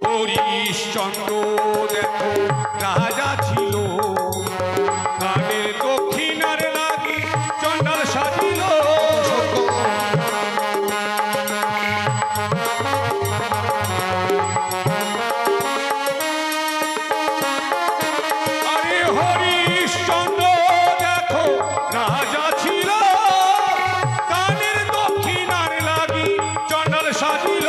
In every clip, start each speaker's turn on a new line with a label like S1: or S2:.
S1: হরিশ্চন্দ্র দেখো রাজা ছিল, কানের দক্ষিণার লাগি চণ্ডাল সাজিল। আরে হরিশ্চন্দ্র দেখো রাজা ছিল, কানের দক্ষিণার লাগি চণ্ডাল সাজিল।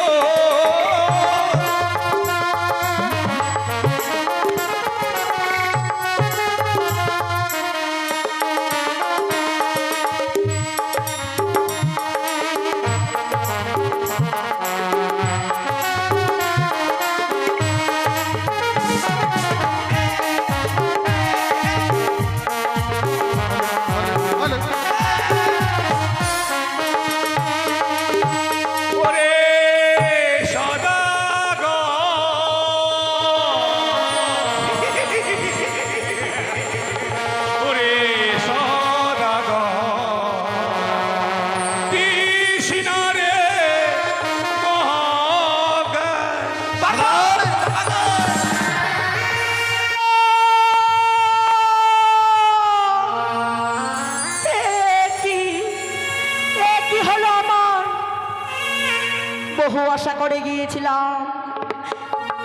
S2: বহু আশা করে গিয়েছিলাম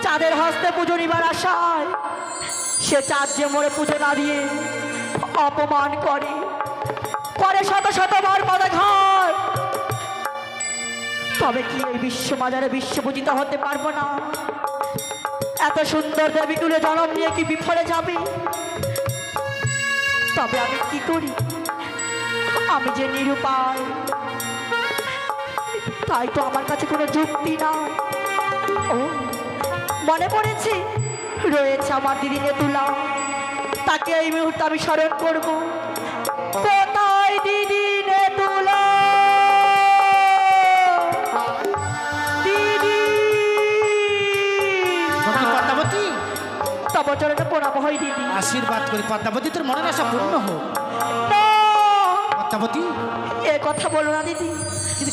S2: চাঁদের হস্তে পুজো নিবার আশায়, সে চাঁদ যে মোড়ে পুজো না দিয়ে অপমান করে, করে শত শতবার পদাঘাত। তবে কি এই বিশ্ববাজারে বিশ্বপূজিত হতে পারবো না? এত সুন্দর দেবীকুলে জন্ম নিয়ে কি বিফলে যাবে? তবে আমি কি করি? আমি যে নিরুপায়, তাই তো আমার কাছে কোনো যুক্তি না। ও মনে পড়েছে, রয়েছে আমার দিদি নেতুলা, তাকে এই মুহূর্তে আমি স্মরণ করব। কোথায় দিদি নেতুলা? দিদি
S3: পদ্মাবতী,
S2: তব চরণে প্রণাম হয় দিদি।
S3: আশীর্বাদ করি পদ্মাবতী, তোর মনের আশা পূর্ণ হোক। পদ্মাবতী,
S2: এ কথা বলো না দিদি,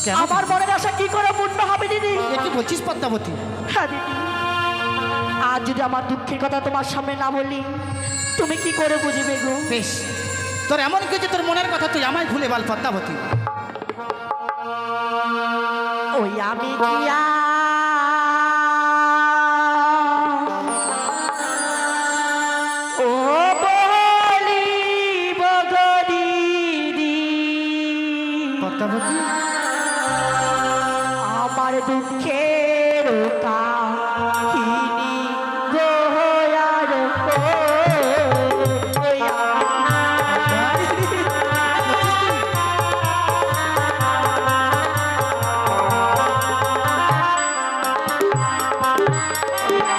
S3: কেন?
S2: আমার মনের আশা কি করে পূর্ণ হবে দিদি?
S3: কি বলছিস পদ্মাবতী?
S2: হ্যাঁ দিদি, আজ যদি আমার দুঃখের কথা তোমার সামনে না বলি, তুমি কি করে বুঝবে গো?
S3: বেশ, তোর এমন কিছু তোর মনের কথা তুই আমায় ভুলে বল পদ্মাবতী।
S2: ওই আমি কিয়া ও বলিব গো দিদি,
S3: পদ্মাবতী,
S2: আমার দুঃখের কাহিনী গো আর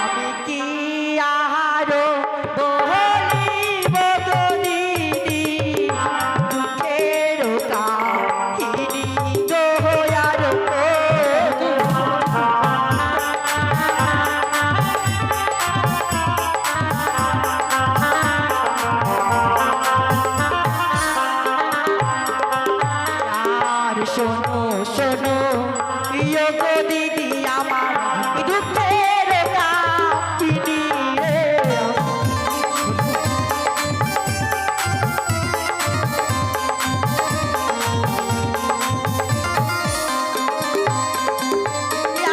S2: আমি কি আরো বলিব গো দিদি, দুঃখের কাহিনী গো আর আর শোনো শোনো ইয়ো গো দিদি, আমার দুঃখের কাহিনী রে।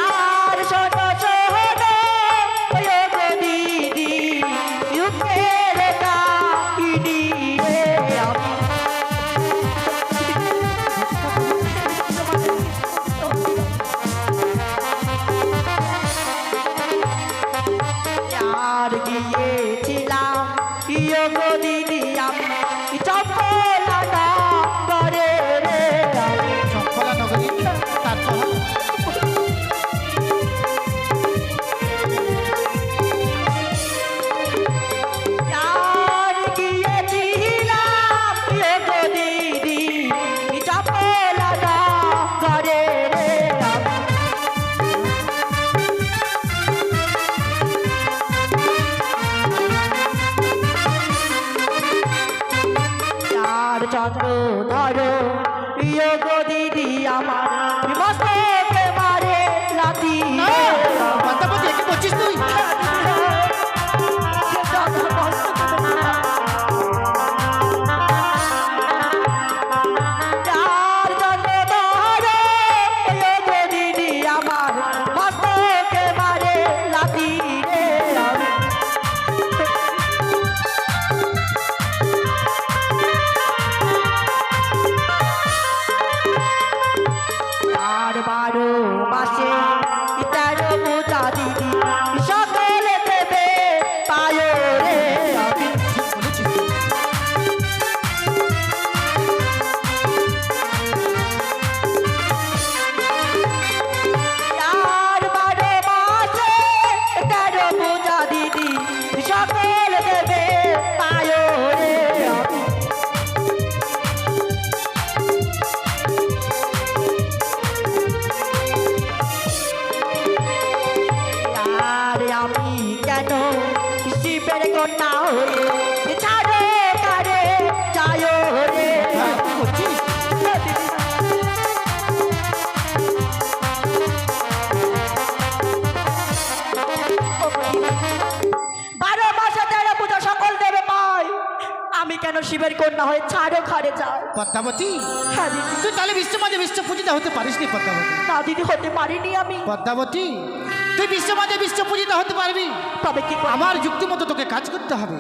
S2: আর শোনো শোনো ইয়ো গো দিদি, দুঃখের কাহিনী রে। আর গিয়েছিলাম ইয়ো গো দিদি, আমি চপলা করে রে।
S3: চম্পলা নগরী, তারপর
S2: আর গিয়েছিলাম ইয়ো গো দিদি, চপলা করে রে। আর চন্দ্র ধরো ইয়ো গো দিদি, আমার মস্তকে মারে লাথি।
S3: পদ্মাবতী, একে বলছিস তুই?
S2: আমি কেন শিবের কন্যা হয়ে ছাড়ে কারে যায় রে
S3: কি করছিস?
S2: বারো মাসে তেরো পুজো সকল দেবে পায় আমি কেন শিবের কন্যা হয়ে ছাড়ে খারে যায়?
S3: পদ্মাবতী,
S2: হ্যাঁ দিদি,
S3: তুই তাহলে বিশ্ব মাঝে বিশ্ব পূজিতা হতে পারিস নি পদ্মাবতী।
S2: না দিদি হতে পারিনি আমি।
S3: পদ্মাবতী, তুই বিশ্ব মাঝে বিশ্ব পূজিতা হতে পারবি,
S2: তবে কি করব?
S3: আমার যুক্তি মতো তোকে কাজ করতে হবে।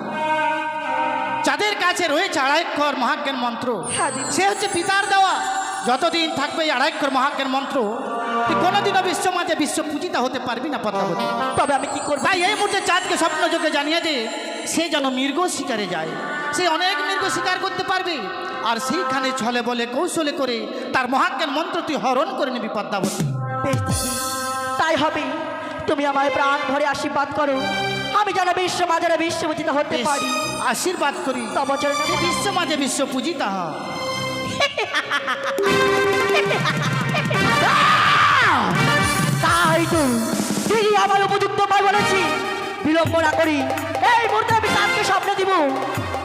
S3: যাদের কাছে রয়েছে আড়াইক্ষর মহাজ্ঞান মন্ত্র,
S2: হ্যাঁ দিদি।
S3: সে হচ্ছে পিতার দেওয়া। যতদিন থাকবে এই আড়াইক্ষর মহাজ্ঞান মন্ত্র, তুই কোনোদিনও বিশ্ব মাঝে বিশ্ব পূজিতা হতে পারবি না পদ্মাবতী।
S2: তবে আমি কি করব?
S3: তাই এই মুহূর্তে চাঁদকে স্বপ্ন যোগে জানিয়ে দে, সে যেন মৃগ শিকারে যায়। সে অনেক মৃগ শিকার করতে পারবে, আর সেইখানে ছলে বলে কৌশলে করে তার মহাজ্ঞান মন্ত্র তুই হরণ করে নিবি পদ্মাবতী।
S2: বেশ দিদি, তাই হবে। তুমি আমায় প্রাণ ভরে আশীর্বাদ করো, আমি যেন বিশ্ব মাঝারে বিশ্ব পূজিত হতে
S3: বেশ,
S2: পারি।
S3: আশীর্বাদ করি
S2: তবে চরণে
S3: যে বিশ্ব মাঝে বিশ্ব পূজিতা হ।
S2: তাই তো দিদি আমার উপযুক্ত পাই বলেছি। বিলম্ব না করি এই মুহূর্তে আমি চাঁদকে স্বপ্ন দিব।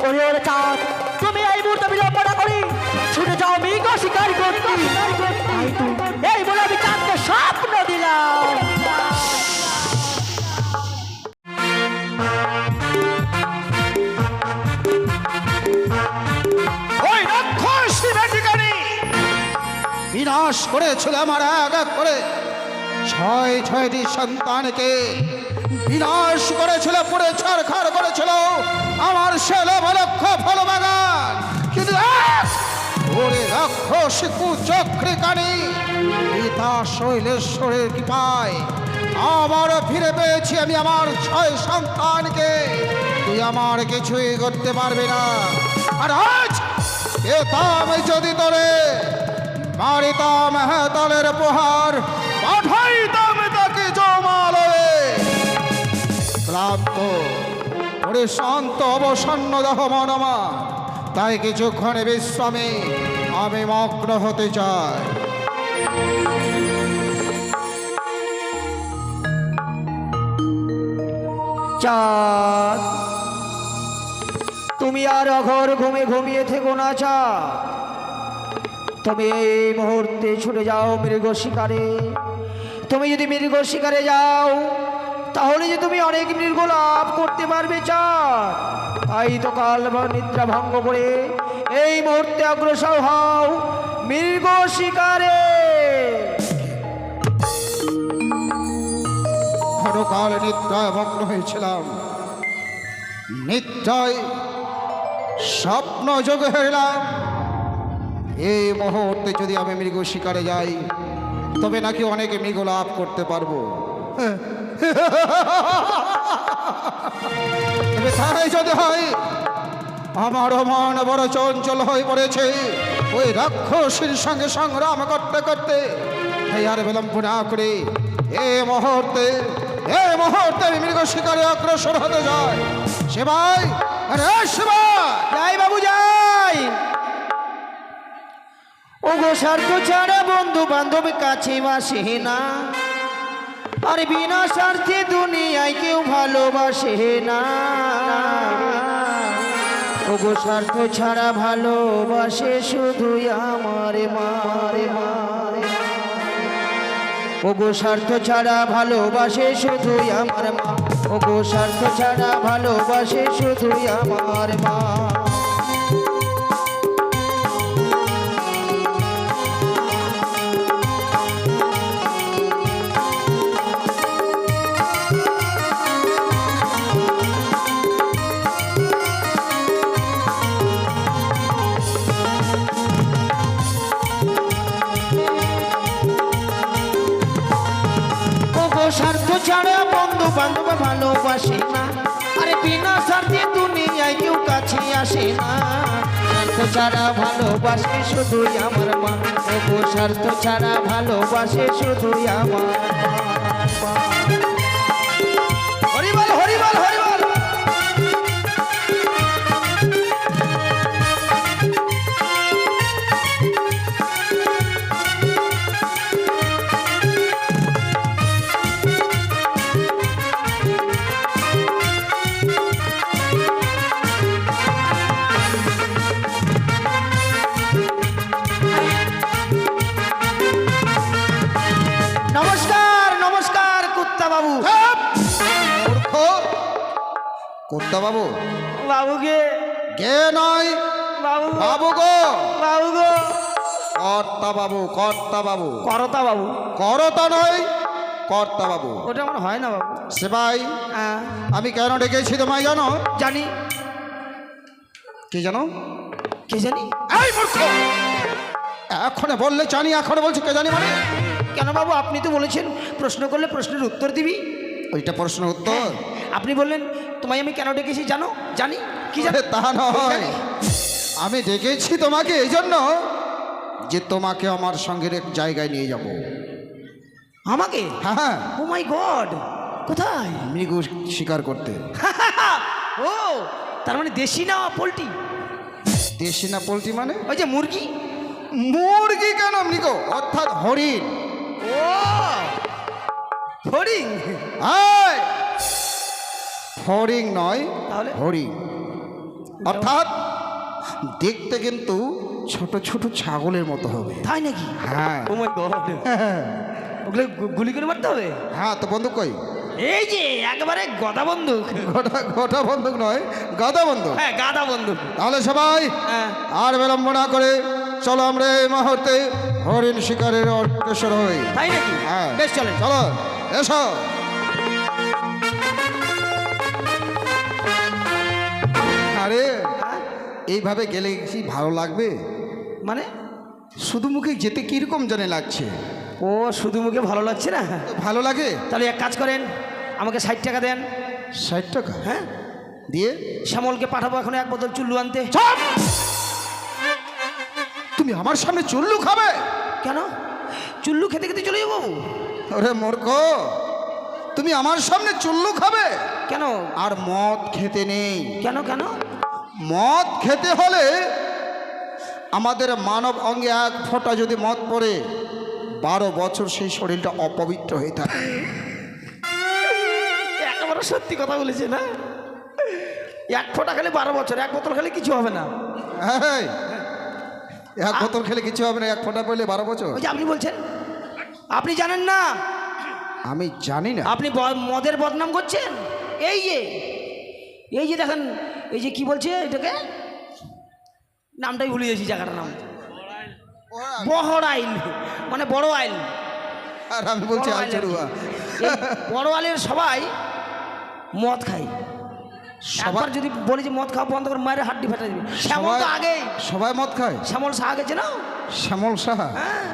S2: ওরে ওরে চাঁদ, তুমি এই মুহূর্তে বিলম্ব না করি ছুটে যাও মৃগ শিকার করতে। তাই তো এই বলে আমি চাঁদকে স্বপ্ন দিলাম।
S1: ওই রাক্ষস বেটিকানি
S4: বিনাশ করেছিল আমার এক এক করে ছয় ছয়টি সন্তানকে বিনাশ করেছিল, পুরে ছাড়খাড় করেছিল আমার সে লক্ষ ফল বাগান। কিন্তু ওরে রাক্ষস কুচক্রে কানি পিতা শৈলেশ্বরের কৃপায় আবারও ফিরে পেয়েছি আমি আমার ছয় সন্তানকে। তুই আমার কিছুই করতে পারবি না। আর আজ পেতাম যদি তোরে মারিতাম হেতালের প্রহার, পাঠাইতাম তাকে জমালয়ে। ক্লান্ত ওরে শান্ত অবসন্ন দেহ মনমা, তাই কিছুক্ষণে বিশ্রামে আমি মগ্ন হতে চাই।
S5: চাঁদ, তুমি আর অঘর ঘুমে ঘুমিয়ে থেকো না চাঁদ। তুমি এই মুহূর্তে ছুটে যাও মৃগ শিকারে। তুমি যদি মৃগ শিকারে যাও তাহলে যে তুমি অনেক মৃগ লাভ করতে পারবে চাঁদ। তাই তো কাল নিদ্রা ভঙ্গ করে এই মুহূর্তে অগ্রসর হও মৃগ শিকারে।
S4: ক্ষণকাল নিদ্রায় মগ্ন হয়েছিলাম, নিদ্রায় স্বপ্ন যোগে হইলাম। এই মুহূর্তে যদি আমি মৃগ শিকারে যাই তবে নাকি অনেক মৃগ লাভ করতে পারবো। তবে তাই যদি হয়, আমারও মন বড় চঞ্চল হয়ে পড়েছে ওই রাক্ষসীর সঙ্গে সংগ্রাম করতে করতে। তাই আর বিলম্ব না করে এই মুহূর্তে আমি মৃগ শিকারে অগ্রসর হতে যাই। শিবাই, আরে শিবাই!
S5: যাই বাবু যাই। ও গো স্বার্থ ছাড়া বন্ধু বান্ধব কাছে বাসে না, আর বিনা স্বার্থে দুনিয়ায় কেউ ভালোবাসে না। ও গো স্বার্থ ছাড়া ভালোবাসে শুধুই আমার মা। ও গো স্বার্থ ছাড়া ভালোবাসে শুধুই আমার মা। ও গো স্বার্থ ছাড়া ভালোবাসে শুধুই আমার মা। স্বার্থ ছাড়া বন্ধু বান্ধব ভালোবাসে না, আরে বিনা স্বার্থে দুনিয়ায় কেউ কাছে আসে না। স্বার্থ ছাড়া ভালোবাসে শুধুই আমার মা। ও স্বার্থ ছাড়া ভালোবাসে শুধুই আমার মা। হরিবল হরিবল হরিবল।
S4: কর্তা বাবু
S5: বাবুকে
S4: কে নয়
S5: বাবু
S4: বাবু গো
S5: বাবু গো
S4: কর্তা বাবু কর্তা বাবু
S5: করতা বাবু
S4: করতা নয় কর্তা বাবু।
S5: ওটা আমার হয় না বাবু।
S4: সেবাই
S5: হ্যাঁ
S4: আমি কেন ডেকেছি তোমায় জানো?
S5: জানি।
S4: কি জানো?
S5: কে জানি?
S4: এই মূর্খ, এখন বললে জানি, এখন বলছি কে জানি মানে?
S5: কেন বাবু, আপনি তো বলেছেন প্রশ্ন করলে প্রশ্নের উত্তর দিবি।
S4: ওইটা প্রশ্ন উত্তর?
S5: আপনি বললেন তোমায় আমি কেন ডেকেছি জানো? জানি। কি জানো?
S4: আরে তা নয়, আমি ডেকেছি তোমাকে এই জন্য যে তোমাকে আমার সঙ্গের এক জায়গায় নিয়ে যাব।
S5: আমাকে?
S4: হ্যাঁ,
S5: ও মাই গড, কোথায়?
S4: মৃগ শিকার করতে।
S5: ও তার মানে দেশি না পোল্ট্রি?
S4: দেশি না পোল্ট্রি মানে?
S5: ওই যে মুরগি।
S4: মুরগি কেন, মৃগ অর্থাৎ হরিণ।
S5: ও হরিণ।
S4: এই, হরিণ নয়,
S5: তাহলে?
S4: হরিণ অর্থাৎ দেখতে কিন্তু ছোট ছোট ছাগলের মতো হবে।
S5: তাই নাকি?
S4: হ্যাঁ
S5: ও মাই গড, ওগুলো গুলি করে মারতে হবে?
S4: হ্যাঁ, তো বন্দুক কই?
S5: এই যে একেবারে গদা বন্দুক।
S4: গোটা বন্দুক নয়, গাদা বন্দুক।
S5: হ্যাঁ গাদা বন্দুক।
S4: তাহলে সবাই
S5: হ্যাঁ।
S4: আর বিলম্ব না করে চলো আমরা এই মুহূর্তে হরিণ শিকারের অগ্রসর হই।
S5: তাই নাকি?
S4: হ্যাঁ
S5: বেশ চলে।
S4: চলো, এসো। আরে এইভাবে গেলে কি ভালো লাগবে?
S5: মানে
S4: শুধু মুখে যেতে কিরকম জানে লাগছে।
S5: ও শুধু মুখে ভালো লাগছে না?
S4: তো ভালো লাগে।
S5: তাহলে এক কাজ করেন, আমাকে 60 টাকা দেন।
S4: 60 টাকা?
S5: হ্যাঁ,
S4: দিয়ে
S5: শ্যামলকে পাঠাবো এখন এক বোতল চুল্লু আনতে।
S4: চুপ! তুমি আমার সামনে চুল্লু খাবে?
S5: কেন? চুল্লু খেতে খেতে চলে যাবো?
S4: ওরে মূর্খ, তুমি আমার সামনে চুল্লু খাবে?
S5: কেন?
S4: আর মদ খেতে নেই।
S5: কেন কেন?
S4: মদ খেতে হলে আমাদের মানব অঙ্গে এক ফোঁটা যদি মদ পড়ে 12 বছর সেই শরীরটা অপবিত্র হয়ে থাকে।
S5: একেবারে সত্যি কথা বলেছে না? এক ফোঁটা খেলে 12 বছর, এক বোতল খেলে কিছু হবে না।
S4: এই, এক বোতল খেলে কিছু হবে না, এক ফোঁটা পড়লে 12 বছর?
S5: ওই যে আপনি বলছেন, আপনি জানেন না?
S4: আমি জানি না।
S5: আপনি মদের বদনাম করছেন। এই যে দেখেন, এই যে কি বলছে এটাকে, নামটাই ভুলে গেছি জায়গাটার নাম। বহড় আইল, মানে বড় আইল।
S4: আর আমি বলছি
S5: বড় আইল আর কি।
S4: আলচুরুয়া।
S5: এই বড় আইলের সবাই মদ খায়।
S4: সবাই
S5: সবার যদি বলি যে মদ খাওয়া বন্ধ করে মায়ের হাড্ডি ফেটে দিবে। শ্যামল তো আগেই,
S4: সবাই মদ খায়?
S5: শ্যামল শাহ গেছে না?
S4: শ্যামল সাহা?
S5: হ্যাঁ,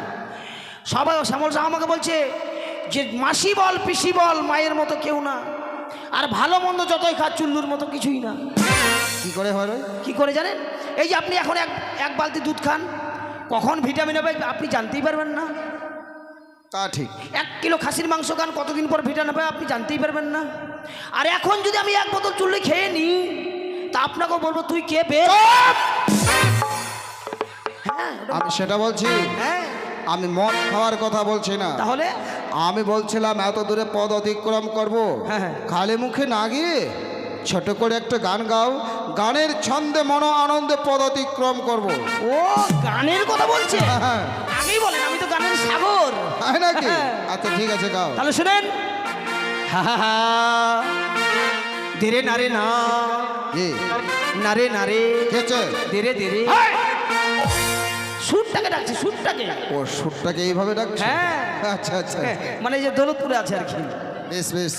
S5: সবাই। শ্যামল শাহ আমাকে বলছে যে মাসি বল পিসি বল মায়ের মতো কেউ না, আর ভালো মন্দ যতই খা চুল্লুর মতো কিছুই না।
S4: কি করে হয় রে?
S5: কি করে জানেন? এই যে আপনি এখন এক বালতি দুধ খান, কখন ভিটামিন হবে আপনি জানতেই পারবেন না।
S4: তা ঠিক।
S5: 1 কিলো খাসির মাংস খান, কতদিন পর ভিটামিন হবে আপনি জানতেই পারবেন না। আর এখন যদি আমি এক বোতল চুল্লি খেয়ে নিই, তা আপনাকেও বলবো তুই কে বে। হ্যাঁ
S4: আমি সেটা বলছি,
S5: হ্যাঁ,
S4: আমি মদ খাওয়ার কথা বলছি না।
S5: তাহলে
S4: আমি বলছিলাম এত দূরে পদ অতিক্রম করব,
S5: হ্যাঁ।
S4: খালি মুখে না গিয়ে ছোট করে একটা গান গাও, গানের ছন্দে মন আনন্দে পদ অতিক্রম করব।
S5: ও গানের কথা বলছে?
S4: হ্যাঁ।
S5: আগেই বলেন, আমি তো গানের সাগর।
S4: তাই নাকি?
S5: হ্যাঁ।
S4: আচ্ছা ঠিক আছে, গাও।
S5: তাহলে শুনেন। ধীরে নারে না,
S4: কি
S5: নারে নারে,
S4: খেয়েছে?
S5: ধীরে ধীরে। সুরটাকে ডাকছে, সুরটাকে।
S4: ও সুরটাকে এইভাবে ডাকছে?
S5: হ্যাঁ।
S4: আচ্ছা আচ্ছা,
S5: মানে এই যে দৌলতপুরে আছে আর কি।
S4: বেশ বেশ।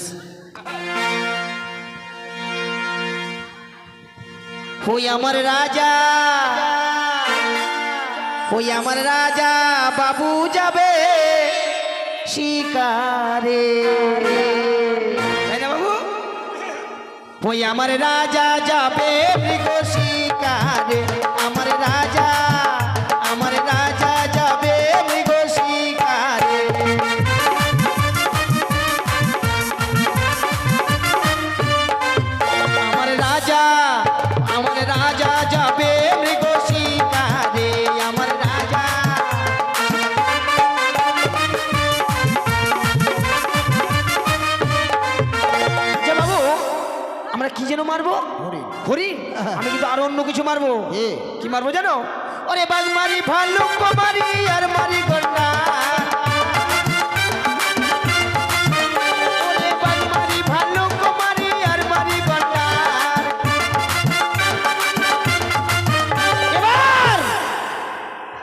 S5: হই আমার রাজা, হই আমার রাজা, বাবু যাবে শিকারে। তাই না বাবু? হই আমার রাজা যাবে মৃগ শিকারে, আমার রাজা যাবে মৃগ শিকারে। আমার রাজা যাবে মৃগ শিকারে, আমার রাজা। আচ্ছা বাবু, আমরা কি যেন মারবো?
S4: হরিণ।
S5: হরিণ? আমি কিন্তু আরো অন্য কিছু মারবো।
S4: এ।
S5: কি মারবো জানো? ওরে বাঘ মারি, ভাল্লুক মারি, আর মারি গন্ডা। ওরে বাঘ মারি, ভাল্লুক মারি,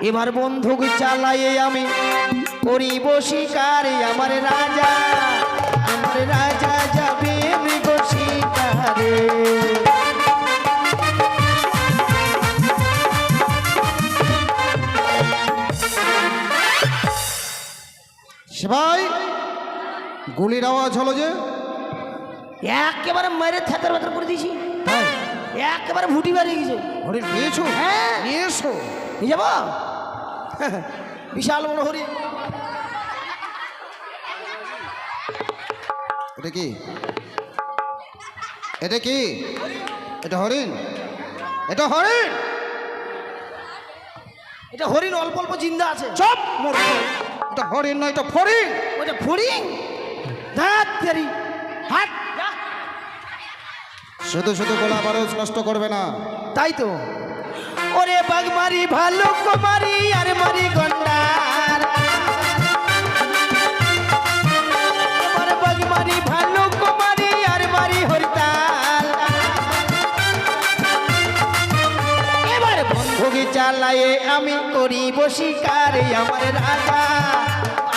S5: এবার বন্ধুক চালাইয়ে আমি করিব শিকার, আমার রাজা যাবে মৃগ শিকারে।
S4: সেবাই গুলির আওয়াজ হলো যে?
S5: একেবারে মেরে থেতার ভেতর করে দিয়েছি,
S4: তাই
S5: একেবারে ভুটি বাড়িয়ে গেছে।
S4: হরিণ পেয়েছো?
S5: হ্যাঁ।
S4: নিয়ে এসো।
S5: নিয়ে যাবো? বিশাল বড় হরিণ।
S4: এটা কি? এটা কি? এটা হরিণ? এটা হরিণ?
S5: এটা হরিণ অল্প অল্প জিন্দা আছে।
S4: চপ! এটা হরিণ নয়, এটা ফরিং।
S5: ওটা ফড়িং। ধ্যাৎ তেরি, হাট যা।
S4: শুধু শুধু গোলা বারুদ নষ্ট করবে না।
S5: তাই তো। ওরে বাঘ মারি ভালুক মারি আর মারি গন্ডার, এবার বাঘ মারি ভালুক মারি আর মারি হরিতাল, এবার বন্ধুকে চালায়ে আমি করিব শিকার,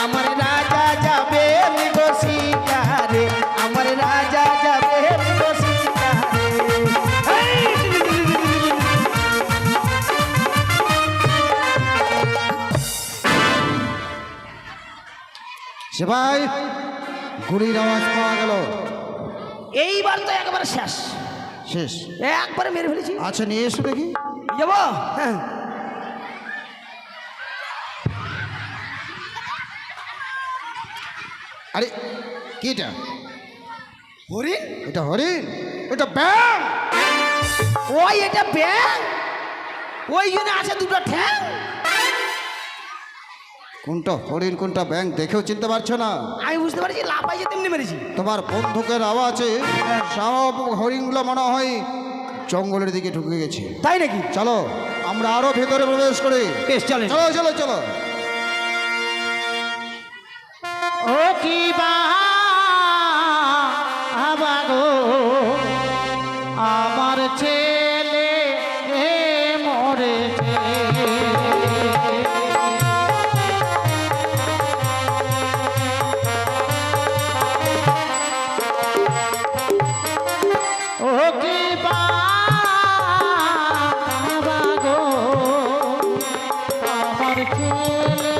S5: আমার রাজা যাবে মৃগ শিকারে, আমার রাজা যাবে মৃগ শিকারে।
S4: সেবাই গুলির আওয়াজ পাওয়া গেল।
S5: এইবার তো একবারে শেষ,
S4: শেষ।
S5: একবারে মেরে ফেলেছি।
S4: আচ্ছা নিয়ে এসো দেখি।
S5: যাবো? হ্যাঁ।
S4: আরে কি এটা?
S5: হরিণ?
S4: এটা হরিণ? এটা ব্যাং।
S5: ওই এটা ব্যাং, ওই জন্য আছে দুটো ঠ্যাং।
S4: কোনটা হরিণ কোনটা ব্যাং দেখেও চিনতে পারছো না?
S5: আমি বুঝতে পারছি, লাফাইছে তেমনি মেরেছি।
S4: তোমার বন্দুকের আওয়াজে সব হরিণগুলো মনে হয় জঙ্গলের দিকে ঢুকে গেছে।
S5: তাই নাকি?
S4: চলো আমরা আরো ভেতরে প্রবেশ করি।
S5: বেশ চলে।
S4: চলো চলো চলো।
S3: ও কি বাগো আমার ছেলে মরেছে, ও কি বাগো আমার ছেলে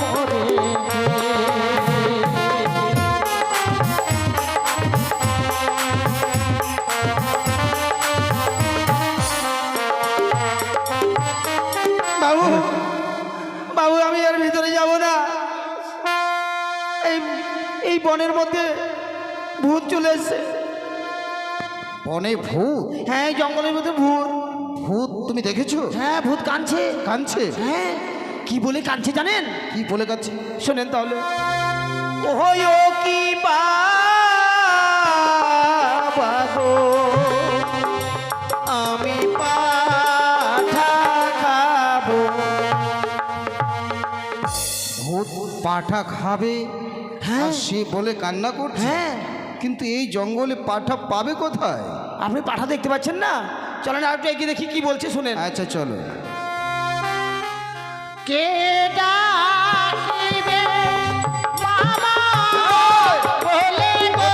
S3: মরেছে।
S5: বাবু, বাবু আমি আর ভিতরে যাব না। এই বনের মধ্যে ভূত চলে এসছে।
S4: বনে ভূত?
S5: হ্যাঁ, এই জঙ্গলের মধ্যে ভূত।
S4: ভূত তুমি দেখেছো?
S5: হ্যাঁ, ভূত কাঁদছে।
S4: কাঁদছে?
S5: হ্যাঁ, কি বলে কাঁদছে জানেন?
S4: কি বলে কাঁদছে?
S5: শোনেন তাহলে। ওহো কি বাগো আমি পাঠা খাবো।
S4: ভূত পাঠা খাবে? আর সে বলে কান্না করছে?
S5: হ্যাঁ,
S4: কিন্তু এই জঙ্গলে পাঠা পাবে কোথায়?
S5: আপনি পাঠা দেখতে পাচ্ছেন না? চলেন আর একটু এগিয়ে দেখি কি বলছে, শুনেন।
S4: আচ্ছা চলো।
S3: কে ডাকিবে মামা বলে গো,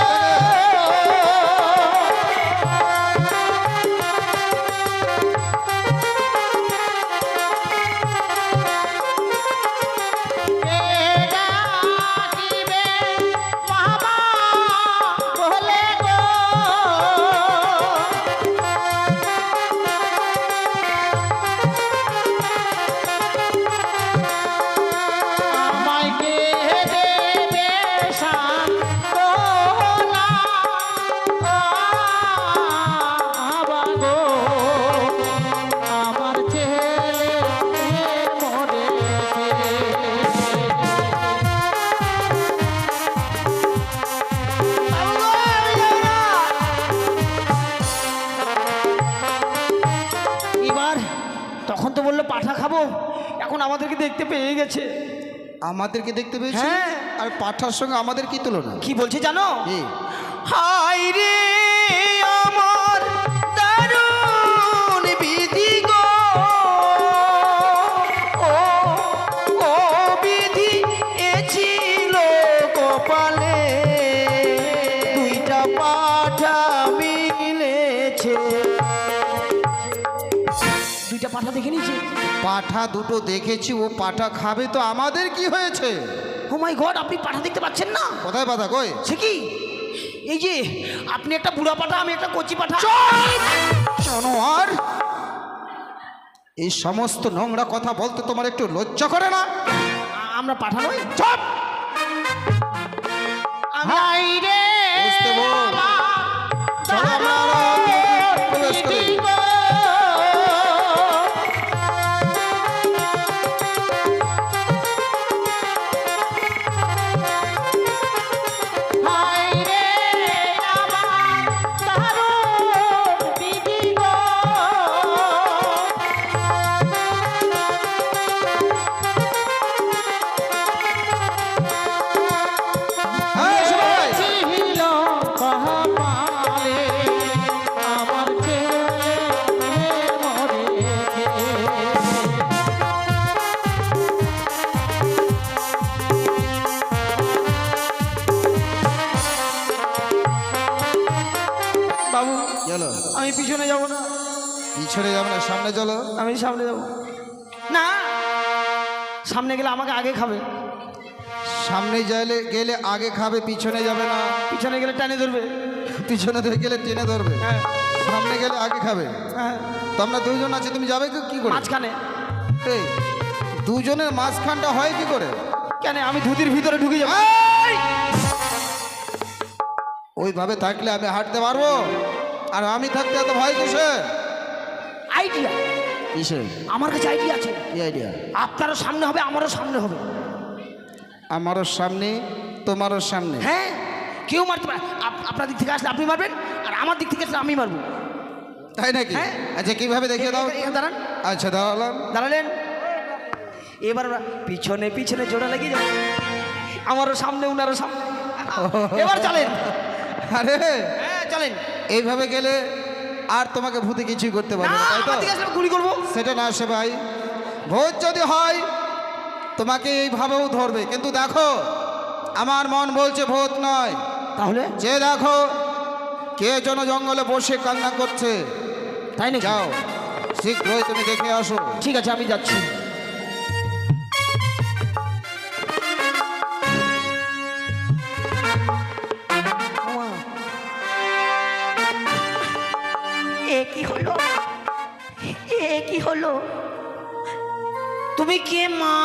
S3: কে ডাকিবে মামা বলে গো, আমায় কে দেবে সান্ত্বনা, বাগো আমার ছেলে মরেছে।
S5: এবার তখন তো বললো পাঠা খাবো, এখন আমাদেরকে দেখতে পেয়ে গেছে।
S4: আমাদেরকে দেখতে পেয়েছি?
S5: হ্যাঁ।
S4: আর পাঠার সঙ্গে আমাদের কি তুলনা?
S5: কি বলছে জানো?
S4: কি?
S5: হাই রে আমার দারুণ বিধি গো, পাঠা মিলেছে। দুইটা পাঠা দেখে নিয়েছে।
S4: পাঠা দুটো দেখেছি, ও পাঠা খাবে তো আমাদের কি হয়েছে?
S5: ও মাই গড, আপনি পাঠা দেখতে পাচ্ছেন না?
S4: কোথায় পাঠা কই?
S5: সে কি? এই যে আপনি একটা বুড়া পাঠা, আমি একটা কচি পাঠা।
S4: জানোয়ার, এই সমস্ত নোংরা কথা বলতে তোমার একটু লজ্জা করে না?
S5: আমরা পাঠা নই।
S4: চুপ!
S5: হাই রে
S4: বুঝতে বল। চলো আমরা প্রবেশ করি। হ্যাঁ, সবাই।
S5: বাবু,
S4: চলো,
S5: আমি পিছনে যাব না।
S4: পিছনে যাবো না, সামনে চলো।
S5: আমি সামনে যাব না। সামনে গেলে আমাকে আগে খাবে,
S4: সামনে গেলে আগে খাবে, পিছনে যাবে না।
S5: পিছনে গেলে টানে ধরবে।
S4: পিছনে গেলে টেনে ধরবে,
S5: হ্যাঁ
S4: সামনে গেলে আগে খাবে।
S5: হ্যাঁ,
S4: তো আমরা দুইজন আছি, তুমি যাবে কি করে?
S5: মাঝখানে।
S4: এই দুজনের মাঝখানটা হয় কি করে?
S5: কেন, আমি ধুতির ভিতরে ঢুকে যাব।
S4: এই! ওইভাবে থাকলে আমি হাঁটতে পারবো, আর আমি থাকতে এত ভয় কিসে?
S5: আইডিয়া,
S4: কিসে?
S5: আমার কাছে আইডিয়া আছে।
S4: কি আইডিয়া?
S5: আপনারও সামনে হবে, আমারও সামনে হবে।
S4: আমারও সামনে, তোমারও সামনে।
S5: হ্যাঁ, কেউ মারতে পারে। আপনার দিক থেকে আসলে আপনি মারবেন, আর আমার দিক থেকে আসলে আমি মারবো।
S4: তাই নাকি?
S5: হ্যাঁ।
S4: আচ্ছা, কিভাবে দেখিয়ে দাও।
S5: এখানে দাঁড়ান।
S4: আচ্ছা, দাঁড়ালাম।
S5: দাঁড়ালেন, এবার আমরা পিছনে পিছনে জোড়া লাগিয়ে যাবো। আমারও সামনে, উনারও সামনে। এবার চলেন।
S4: আরে
S5: হ্যাঁ চলেন।
S4: এইভাবে গেলে আর তোমাকে ভূতে কিছুই করতে
S5: না,
S4: পারবে না, তাই তো?
S5: আমার দিকে আসলে গুলি করবো।
S4: সেটা না সে ভাই, ভূত যদি হয় তোমাকে এইভাবেও ধরবে, কিন্তু দেখো আমার মন বলছে ভূত নয়।
S5: তাহলে
S4: যে দেখো কে যেন জঙ্গলে বসে কান্না করছে।
S5: তাই না?
S4: যাও, শীঘ্রই তুমি দেখে আসো।
S5: ঠিক আছে, আমি যাচ্ছি।
S2: এ কি হলো? এ কি হলো?
S5: তুমি কে মা?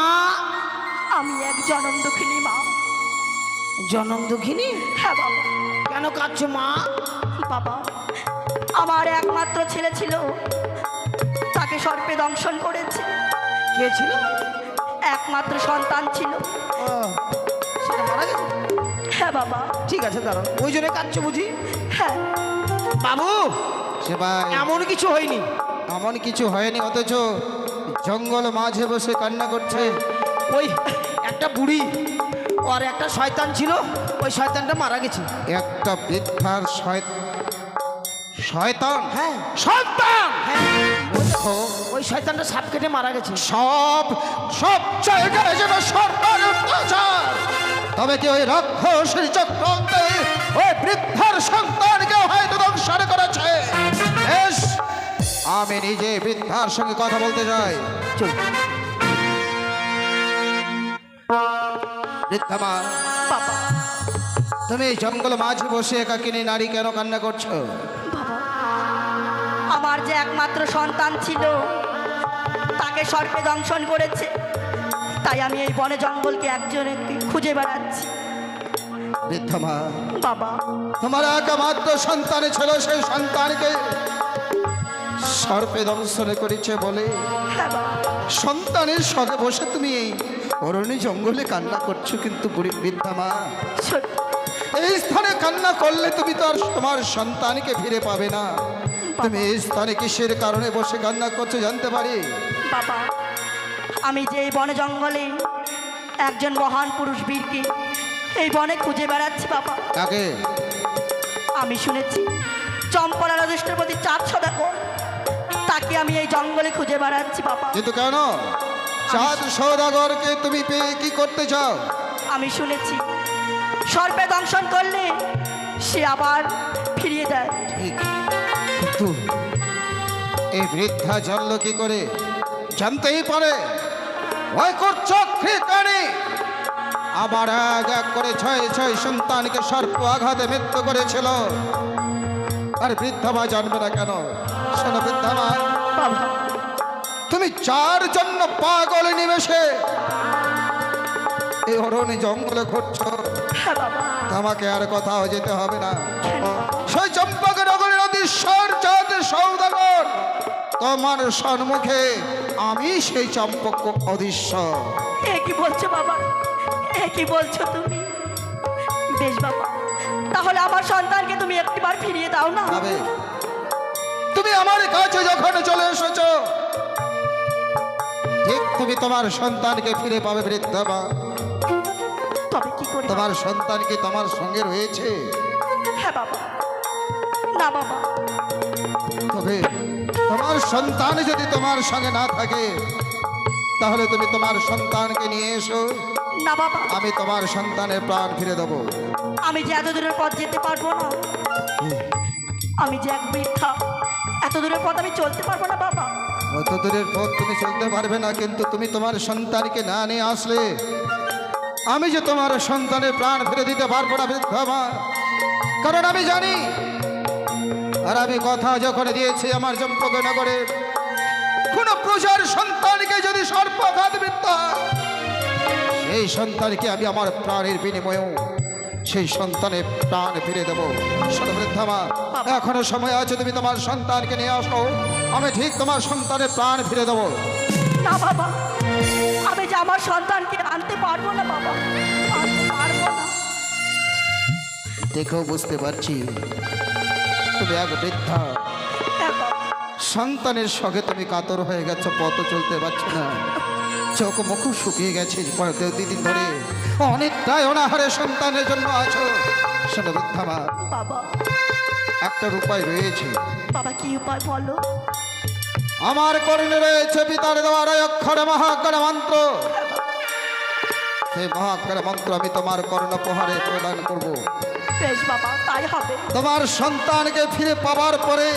S2: আমি এক জনম দুঃখিনী মা।
S5: জনম দুঃখিনী?
S2: হ্যাঁ বাবা।
S5: কেন কাঁদছো মা?
S2: বাবা, আমার একমাত্র ছেলে ছিল, তাকে সর্পে দংশন করেছে।
S5: কে ছিল?
S2: একমাত্র সন্তান ছিল।
S5: সেটা মারা গেছে?
S2: হ্যাঁ বাবা।
S5: ঠিক আছে, দাঁড়ান। ওই জন্য কাঁদছো বুঝি?
S2: হ্যাঁ
S5: বাবু,
S4: সে ভাই,
S5: এমন কিছু হয়নি।
S4: এমন কিছু হয়নি, অথচ জঙ্গল মাঝে বসে কান্না করছে।
S5: ওই একটা বুড়ি আর একটা শয়তান ছিল, ওই শয়তানটা মারা গেছে।
S4: একটা বৃদ্ধার শয়তান?
S5: হ্যাঁ
S4: সন্তান?
S5: হ্যাঁ,
S4: মূর্খ।
S5: ওই শয়তানটা সাপ কেটে মারা গেছে।
S4: সব জায়গায় যেন সরকার অত্যাচার, তবে কি ওই রাক্ষসের চক্রান্তে ওই বৃদ্ধার সন্তানকে হয়তো ধ্বংসন করেছে? বেশ, আমি নিজে বৃদ্ধার সঙ্গে কথা বলতে চাই।
S5: চল।
S4: বৃদ্ধা মা,
S2: বাবা।
S4: তুমি এই জঙ্গল মাঝে বসে একাকিনী নারী কেন কান্না করছো?
S2: বাবা, আমার যে একমাত্র সন্তান ছিল, তাকে সর্পে দংশন করেছে, তাই আমি এই বনে জঙ্গলকে একজনকে খুঁজে বেড়াচ্ছি।
S4: বৃদ্ধা মা,
S2: বাবা,
S4: তোমার একমাত্র সন্তান ছিল, সেই সন্তানকে সর্পে দংশন করেছে বলে
S2: হ্যাঁ বাবা।
S4: সন্তানের সঙ্গে বসে তুমি এই অরণ্য জঙ্গলে কান্না করছো, কিন্তু বৃদ্ধা মা,
S2: সত্যি
S4: এই স্থানে কান্না করলে তুমি তো আর তোমার সন্তানকে ফিরে পাবে না। তুমি এই স্থানে কিসের কারণে বসে কান্না করছো জানতে পারি?
S2: বাবা, আমি যে এই বনে জঙ্গলে একজন মহান পুরুষ বীরকে এই বনে খুঁজে বেড়াচ্ছি বাবা।
S4: কাকে?
S2: আমি শুনেছি চম্পলা রজেষ্ঠের প্রতি 4 সদাগর, তাকে আমি এই জঙ্গলে খুঁজে বেড়াচ্ছি বাবা।
S4: কিন্তু কেন? চাঁদ সৌদাগরকে তুমি পেয়ে কি করতে চাও?
S2: আমি শুনেছি সর্পে দংশন করলে সে আবার ফিরিয়ে দেয়।
S4: ঠিক, কিন্তু এই বৃদ্ধা জানলো কি করে? জানতেই পারে ওই কুচক্রী আবার এক এক করে ছয় ছয় সন্তানকে সর্প আঘাতে মৃত্যু করেছিল। আর বৃদ্ধা মা জানবে না কেন? শোনো বৃদ্ধা মা,
S2: বাবা,
S4: তুমি যার জন্য পাগল নিমেষে এই অরণ্য জঙ্গলে ঘুরছো,
S2: হ্যাঁ বাবা,
S4: তোমাকে আর কোথাও যেতে হবে না। সেই চম্পকনগরের অধীশ্বর জাতের সৌদাগর তোমার সম্মুখে আমি সেই চম্পক অধীশ্বর।
S2: এ কি বলছো বাবা, এ কি বলছো তুমি? বেশ বাবা, তাহলে আমার সন্তানকে তুমি একটিবার ফিরিয়ে দাও না।
S4: ভাবে, তুমি আমার কাছে যখন চলে এসেছো, ঠিক তুমি তোমার সন্তানকে ফিরে পাবে বৃদ্ধা মা।
S2: তবে কি করে?
S4: তোমার সন্তান কি তোমার সঙ্গে রয়েছে?
S2: হ্যাঁ বাবা। না বাবা,
S4: তবে তোমার সন্তান যদি তোমার সঙ্গে না থাকে, তাহলে তুমি তোমার সন্তানকে নিয়ে এসো।
S2: না বাবা,
S4: আমি তোমার সন্তানের প্রাণ ফিরে দেবো।
S2: আমি যে এত দূরের পথ যেতে পারবো না। আমি যে এক বৃদ্ধা, এত দূরের পথ আমি চলতে পারবো না বাবা।
S4: অত দূরের পথ তুমি চলতে পারবে না, কিন্তু তুমি তোমার সন্তানকে না নিয়ে আসলে আমি যে তোমার সন্তানের প্রাণ ফিরে দিতে পারবো না বৃদ্ধা মা। কারণ আমি জানি, আর আমি কথা যখন দিয়েছি আমার চম্পকনগরে কোন প্রজার সন্তানকে যদি সর্পাঘাত বৃদ্ধা, সেই সন্তানকে আমি আমার প্রাণের বিনিময়েও সেই সন্তানের প্রাণ ফিরে দেবো। শোনো বৃদ্ধা মা, এখনো সময় আছে, তুমি তোমার সন্তানকে নিয়ে আসো, আমি ঠিক তোমার সন্তানের প্রাণ ফিরে দেবো।
S2: না বাবা, আমি যে আমার সন্তানকে আনতে পারবো না বাবা, আনতে পারবো না।
S4: দেখেও বুঝতে পারছি তুমি এক বৃদ্ধা,
S2: হ্যাঁ বাবা,
S4: সন্তানের সঙ্গে তুমি কাতর হয়ে গেছো, পথ চলতে পারছো না, চোখ মুখ শুকিয়ে গেছে দুদিন ধরে, অনেকটাই অনাহারে সন্তানের জন্য আছো। শোনো বৃদ্ধা মা,
S2: বাবা,
S4: একটা উপায় রয়েছে।
S2: বাবা কি উপায় বলো?
S4: আমার কর্ণে রয়েছে পিতার দেওয়ার অক্ষরে মহাজ্ঞান মন্ত্র। সেই মহাজ্ঞান মন্ত্র আমি তোমার কর্ণপ্রহারে প্রদান করব।
S2: বেশ বাবা, তাই হবে।
S4: তোমার সন্তানকে ফিরে পাওয়ার পরে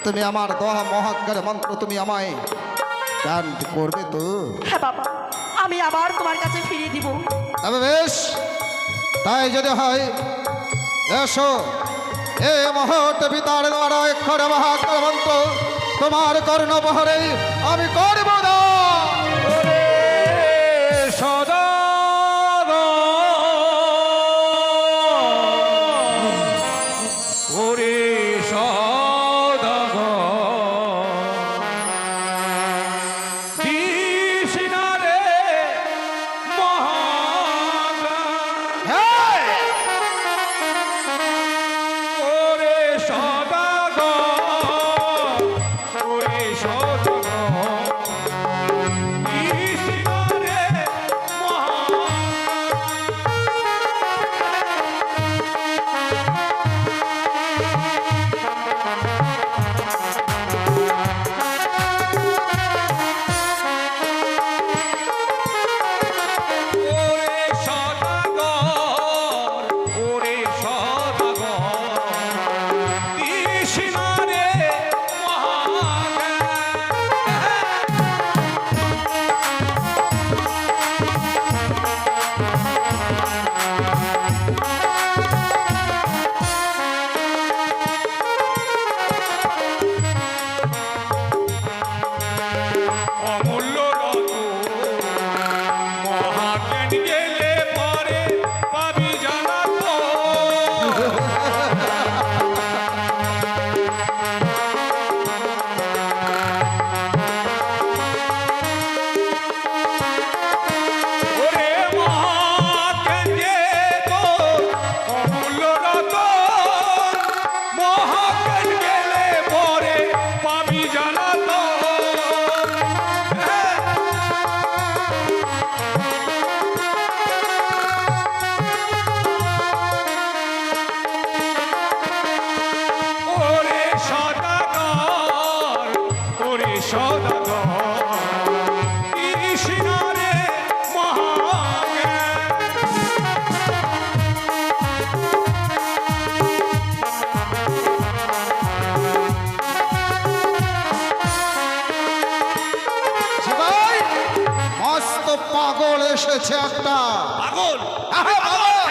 S4: তুমি আমার দেওয়া মহাজ্ঞান মন্ত্র তুমি আমায় দান করবে তো?
S2: হ্যাঁ বাবা, আমি আবার তোমার কাছে ফিরিয়ে দিব।
S4: তবে বেশ, তাই যদি হয় এসো, এ মুহূর্তে পিতার দ্বারা অক্ষরে মহাজ্ঞান মন্ত্র তোমার কর্ণপ্রহারে আমি করব না।
S1: সদা ওরে সদাগর দিশিনারে মহাজ্ঞান ওরে সদাগর ওরে সদাগর
S4: এসেছে একটা
S1: পাগল
S4: আহা, পাগল!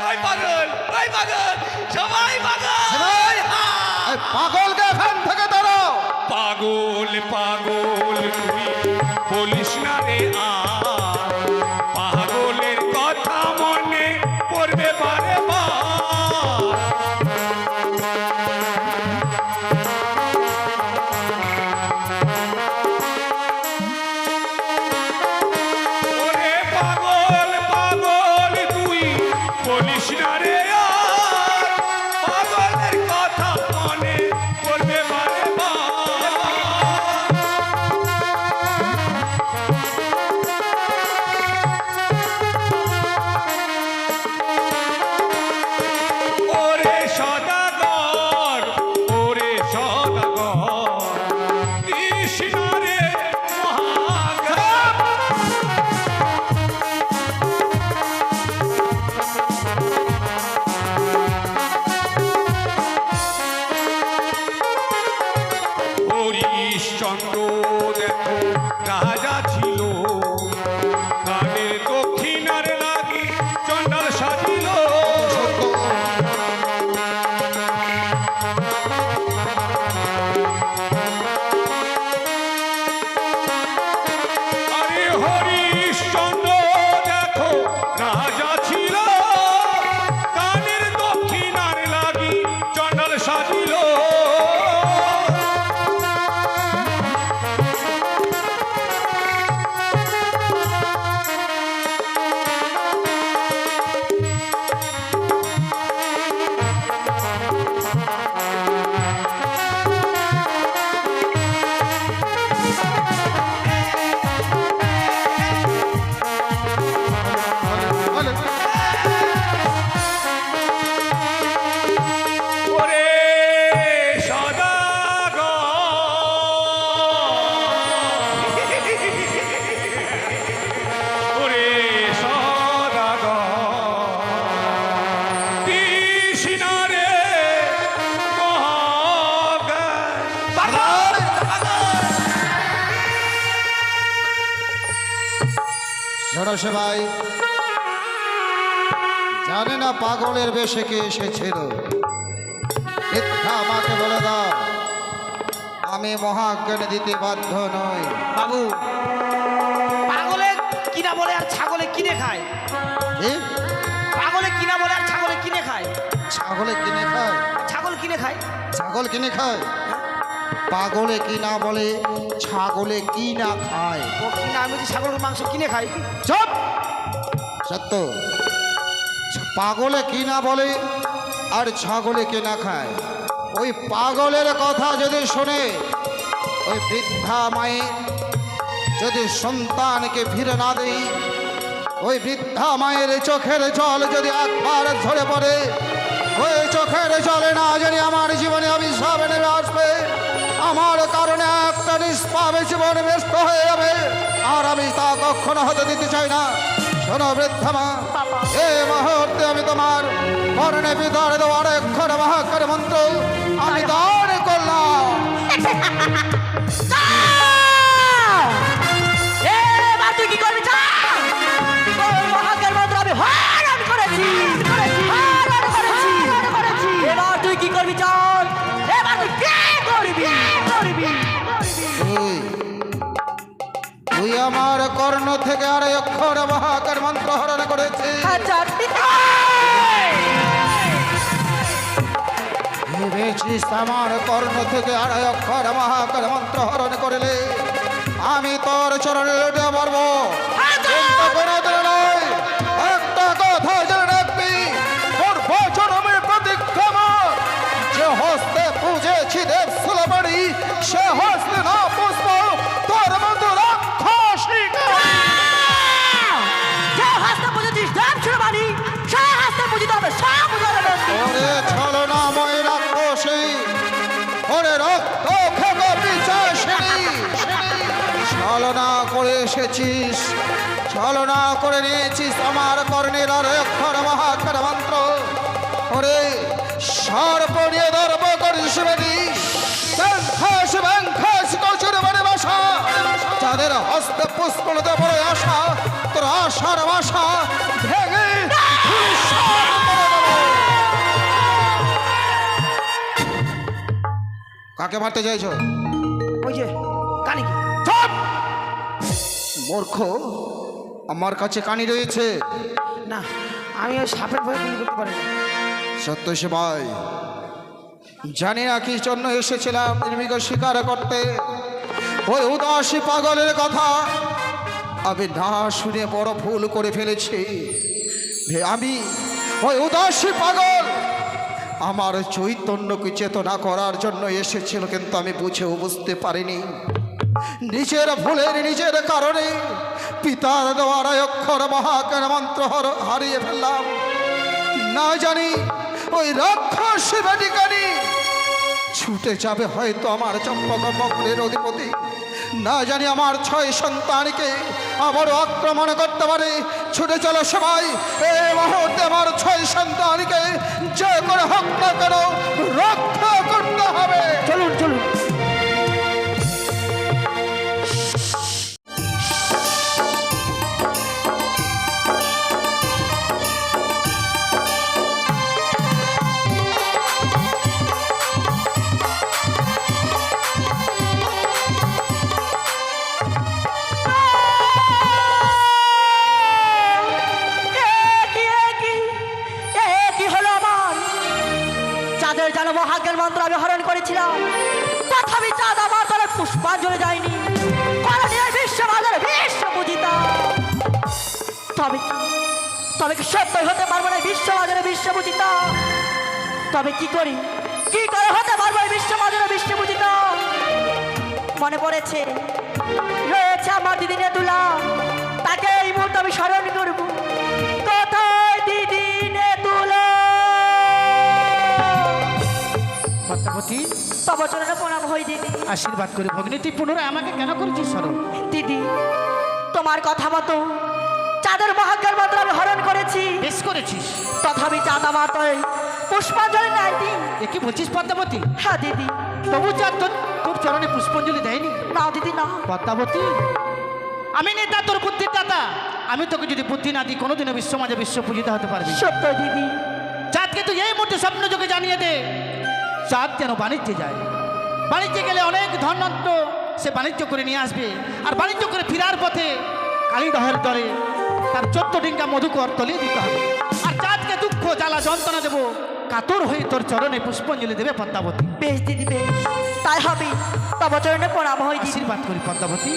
S1: ওই পাগল ওই পাগল সবাই পাগল
S4: সবাই! এই পাগলকে এখান থেকে ধরো।
S1: পাগল পাগল তুই বলিস না রে পাগলের কথা মনে পড়বে বারে ওরে পাগল পাগল তুই বলিস না রে পাগলের কথা মনে পড়বে বারে ওরে সদাগর ওরে সদাগর কৃষ্ণ রে মহাগর হরিশ্চন্দ্র দেখো রাজা ছিল কানের দক্ষিণার লাগি চণ্ডাল সাজিল আরে হরিশ্চন্দ্র দেখো রাজা ছিল কানের দক্ষিণার লাগি চণ্ডাল সাজিল ওরে সদাগর ওরে সদাগর কৃষ্ণ রে মহাগর
S4: ঝড়ো সেবাই জানে না পাগলের বেশে কে এসেছিল। মিথ্যা আমাকে বলে দাও, আমি মহাজ্ঞান দিতে বাধ্য নই।
S5: বাবু পাগলে কিনা বলে আর ছাগলে কিনে খায়।
S4: কি?
S5: পাগলে কিনা বলে আর ছাগলে কিনে খায়।
S4: ছাগলে কিনে খায়?
S5: ছাগল কিনে খায়।
S4: ছাগল কিনে খায়? পাগলে কি না বলে, ছাগলে কি না খায়?
S5: ও কিনা, আমি যে ছাগলের মাংস কিনে খাই।
S4: চুপ! সত্য, পাগলে কি না বলে আর ছাগলে কে না খায়। ওই পাগলের কথা যদি শোনে, ওই বৃদ্ধা মায়ের যদি সন্তানকে ফিরে না দেই, ওই বৃদ্ধা মায়ের চোখের জল যদি একবার ঝরে পড়ে, ওই চোখের জলে না জানি আমার জীবনে অভিশাপ নেমে আসবে। আমার কারণে একটা নিষ্পাপে জীবন ব্যস্ত হয়ে যাবে, আর আমি তা কখনো হতে দিতে চাই না। শোনো বৃদ্ধা মা, এই মুহূর্তে আমি তোমার কর্ণে বিদার দেওয়ার অক্ষর মহাকার মন্ত্র আমি দান করলাম।
S2: এবার তুই কি করবি? মহাকার মন্ত্র আমি হরণ করেছি। এবার তুই কি করবি? চল, এবার তুই কি করবি?
S4: তুই আমার কর্ণ থেকে আর অক্ষর মহাকার মন্ত্র হরণ করেছিস। ভেবেছিস আমার কর্ণ থেকে আর অক্ষর মহাকার মন্ত্র হরণ করলে আমি তোর চরণে লুটে পারবো? কিন্তু কোনোদিন নয়। একটা কথা জেনে রাখবি, তোর বচনের প্রতিজ্ঞা আমার। যে হস্তে পুজেছি দেব সুলবাড়ি, সে হস্তে না পুষ্প তোর মতো রাক্ষসীকে। ওরে ছলনাময় রাক্ষসী, ওরে রক্ত খেকো পিশাচিনী, ছলনা করে এসেছিস, ছলনা করে নিয়েছিস আমার কর্ণের আর অক্ষর মহাকার মন্ত্র। ওরে সর্প নিয়ে দর্প করিস বেদি, ব্যাংখাস ব্যাংখাস কচুর বাড়ি বাসা চাঁদের হস্তে পুষ্পলতা বড় আশা, তোর আশার বাসা ভেঙে ধূলিসাৎ করে দেব। কাকে মারতে চাইছো?
S5: ওই যে কানি কি?
S4: চুপ! মূর্খ, আমার কাছে কানি রয়েছে।
S5: না, আমি ওই সাপের ভয়ে গুলি করতে পারি না।
S4: সত্য সেবাই, জানি না কি জন্য এসেছিলাম নির্মীক শিকার করতে। ওই উদাসী পাগলের কথা আমি না শুনে বড় ভুল করে ফেলেছি। আমি ওই উদাসী পাগল আমার চৈতন্যকে চেতনা করার জন্য এসেছিল, কিন্তু আমি বুঝেও বুঝতে পারিনি নিজের ভুলের নিজের কারণে পিতার দেওয়ার অক্ষর মহাজ্ঞান মন্ত্র হারিয়ে ফেললাম। না জানি ওই রাক্ষস বেটিকানি ছুটে যাবে হয়তো আমার চম্পকমগ্রের অধিপতি। না জানি আমার 6 সন্তানকে আবারও আক্রমণ করতে পারে। ছুটে চলো সবাই, এই মুহূর্তে আমার 6 সন্তানকে যে করে হোক না কেন রক্ষা করতে হবে।
S5: চলুন চলুন।
S2: কি হলো আমার? চাঁদের যেন মহাজ্ঞান মন্ত্র আমি হরণ করেছিলাম, তথাপি চাঁদ আমার তলে পুষ্পাঞ্জলি যায়নি। বিশ্ববাজারে বিশ্ব পূজিতা, তবে কি সত্যই হতে পারবো না বিশ্ববাজারে বিশ্ব পূজিতা? তবে কি করি, কি করে হতে পারবো এই বিশ্ববাজারে বিশ্ব পূজিতা? মনে পড়েছে, রয়েছে আমার দিদি নেতুলা, তাকে এই মুহূর্তে আমি স্মরণ করবো। কোথায় দিদি নেতুলা?
S3: পদ্মাবতী,
S2: তব চরণে প্রণাম হই দিদি।
S3: আশীর্বাদ করে ভগ্নী, তুই পুনরায় আমাকে কেন করেছিস স্মরণ?
S2: দিদি, তোমার কথা মতো চাঁদের মহাজ্ঞান মন্ত্র আমি হরণ করেছি,
S3: বেশ করেছিস।
S2: তথাপি চাঁদ আমার তলে পুষ্পাঞ্জলি নাই দি।
S3: এ কি বলছিস পদ্মাবতী?
S2: হ্যাঁ দিদি।
S3: তবু চাঁদ তোর চরণে পুষ্পাঞ্জলি দেয়নি?
S2: না দিদি না।
S3: পদ্মাবতী, আমি নেতা, তোর বুদ্ধির দাতা। আমি তোকে যদি বুদ্ধি না দিই কোনোদিনও বিশ্বমাজে বিশ্ব পূজিত হতে পারবি?
S2: সত্য দিদি।
S3: চাঁদকে তুই এই মুহূর্তে স্বপ্ন যোগে জানিয়ে দে, চাঁদ যেন বাণিজ্যে যায়। বাণিজ্যে গেলে অনেক ধনরত্ন সে বাণিজ্য করে নিয়ে আসবে, আর বাণিজ্য করে ফেরার পথে কালীদহের দরে তার 14 ডিঙ্গা মধুকর তলিয়ে দিতে হবে। আর চাঁদকে দুঃখ জ্বালা যন্ত্রণা দেবো, কাতর হয়ে তোর চরণে পুষ্পাঞ্জলি দেবে পদ্মাবতী।
S2: বেশ দিদি বেশ, তাই হবে। তব চরণে প্রণাম হই দিদি।
S3: আশীর্বাদ করি পদ্মাবতী।